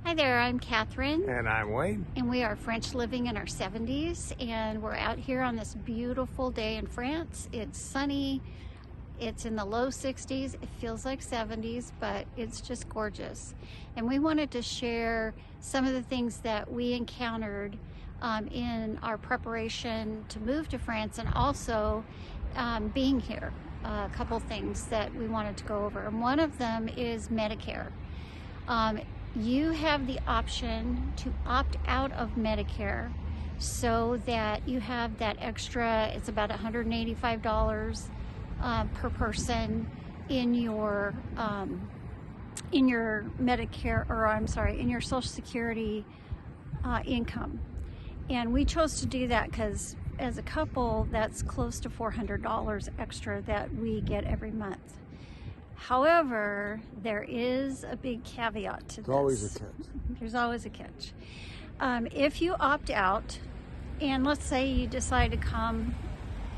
Hi there, I'm Catherine. And I'm Wayne. And we are French living in our 70s, and we're out here on this beautiful day in France. It's sunny, it's in the low 60s, it feels like 70s, but it's just gorgeous. And we wanted to share some of the things that we encountered in our preparation to move to France, and also being here. A couple things that we wanted to go over, and one of them is Medicare. You have the option to opt out of Medicare so that you have that extra, it's about $185 per person in your Medicare, or I'm sorry, in your Social Security income. And we chose to do that because as a couple, that's close to $400 extra that we get every month. However, there is a big caveat to this. There's always a catch. There's always a catch. If you opt out, and let's say you decide to come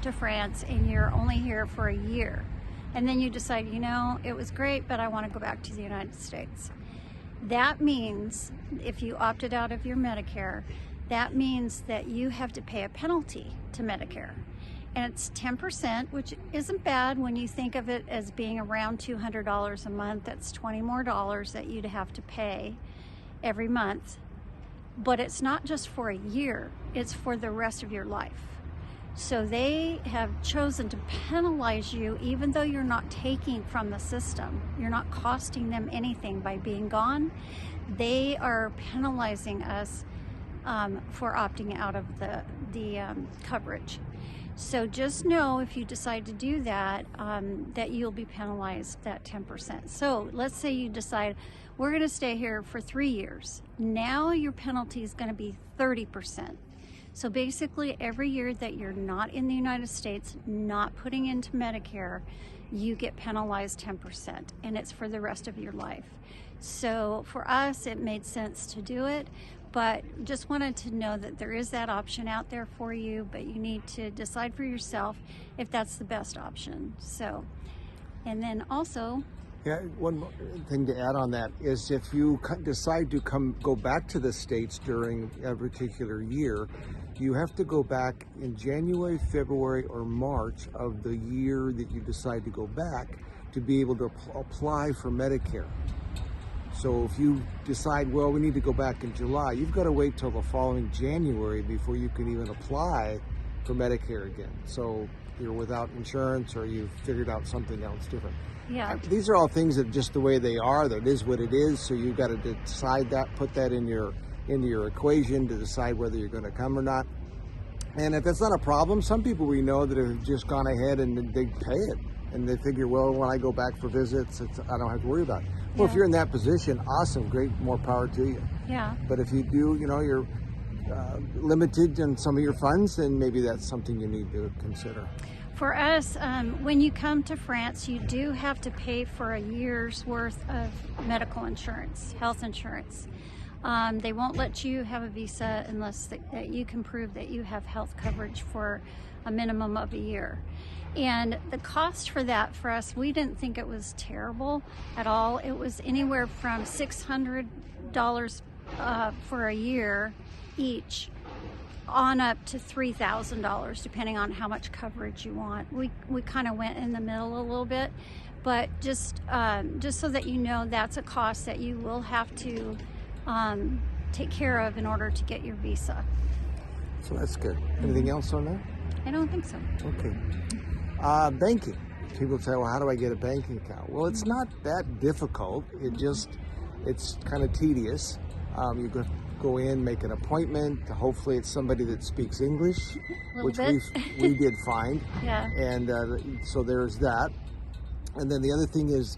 to France and you're only here for a year, and then you decide, you know, it was great, but I want to go back to the United States. That means, if you opted out of your Medicare, that means that you have to pay a penalty to Medicare. And it's 10%, which isn't bad when you think of it as being around $200 a month. That's $20 more that you'd have to pay every month. But it's not just for a year, it's for the rest of your life. So they have chosen to penalize you even though you're not taking from the system. You're not costing them anything by being gone. They are penalizing us for opting out of the coverage. So just know, if you decide to do that, that you'll be penalized that 10%. So let's say you decide, we're going to stay here for 3 years. Now your penalty is going to be 30%. So basically every year that you're not in the United States, not putting into Medicare, you get penalized 10%, and it's for the rest of your life. So for us, it made sense to do it, but just wanted to know that there is that option out there for you, but you need to decide for yourself if that's the best option. So, and then also, Yeah, one thing to add on that is if you decide to go back to the States during a particular year, you have to go back in January, February, or March of the year that you decide to go back to be able to apply for Medicare. So if you decide, well, we need to go back in July, you've got to wait till the following January before you can even apply for Medicare again. So you're without insurance, or you've figured out something else different. yeah. These are all things that just the way they are, that is what it is. So you've got to decide that, put that into your equation to decide whether you're going to come or not. And if that's not a problem, some people we know that have just gone ahead and they pay it. And they figure, well, when I go back for visits, I don't have to worry about it. Well, Yeah. if you're in that position, awesome, great, more power to you. Yeah. But if you do, you're limited in some of your funds, then maybe that's something you need to consider. For us, when you come to France, you do have to pay for a year's worth of medical insurance, health insurance. They won't let you have a visa unless that you can prove that you have health coverage for a minimum of a year. And the cost for that, for us, we didn't think it was terrible at all. It was anywhere from $600 for a year each, on up to $3,000, depending on how much coverage you want. We kind of went in the middle a little bit, but just so that you know, that's a cost that you will have to take care of in order to get your visa. So that's good. Anything else on that? I don't think so. Okay. Banking. People say, well, how do I get a banking account? Well, it's not that difficult. It's kind of tedious. You go in, make an appointment. Hopefully it's somebody that speaks English, which we did find. Yeah. And so there's that. And then the other thing is,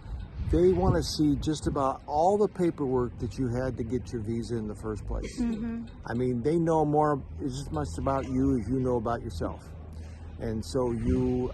they want to see just about all the paperwork that you had to get your visa in the first place. Mm-hmm. I mean, they know more, as much about you as you know about yourself. And so you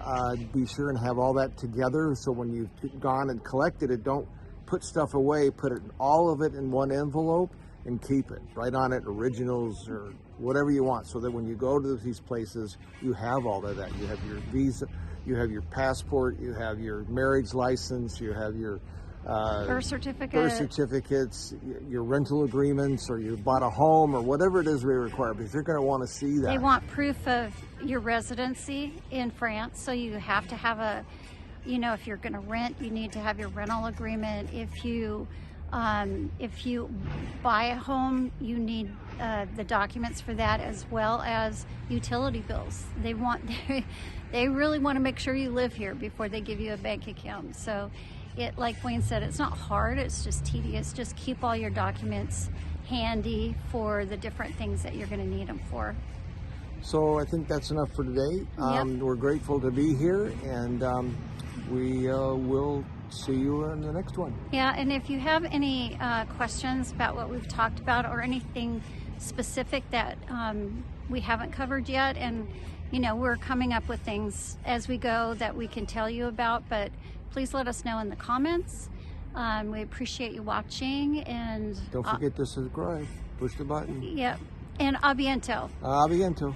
be sure and have all that together, so when you've gone and collected it, don't put stuff away, put all of it in one envelope and keep it. Write on it originals or whatever you want, so that when you go to these places, you have all of that. You have your visa, you have your passport, you have your marriage license, you have your birth certificates, your rental agreements, or you bought a home, or whatever it is we require, because they're going to want to see that. They want proof of your residency in France, so you have to have a, you know, if you're going to rent, you need to have your rental agreement. If you buy a home, you need the documents for that, as well as utility bills. They really want to make sure you live here before they give you a bank account. So like Wayne said, it's not hard, it's just tedious. Just keep all your documents handy for the different things that you're going to need them for. So I think that's enough for today. Yep. We're grateful to be here, and we will see you in the next one. Yeah, and if you have any questions about what we've talked about, or anything specific that we haven't covered yet, and you know, we're coming up with things as we go that we can tell you about, but please let us know in the comments. We appreciate you watching, and don't forget to subscribe. Push the button. Yep, and a biento. A biento.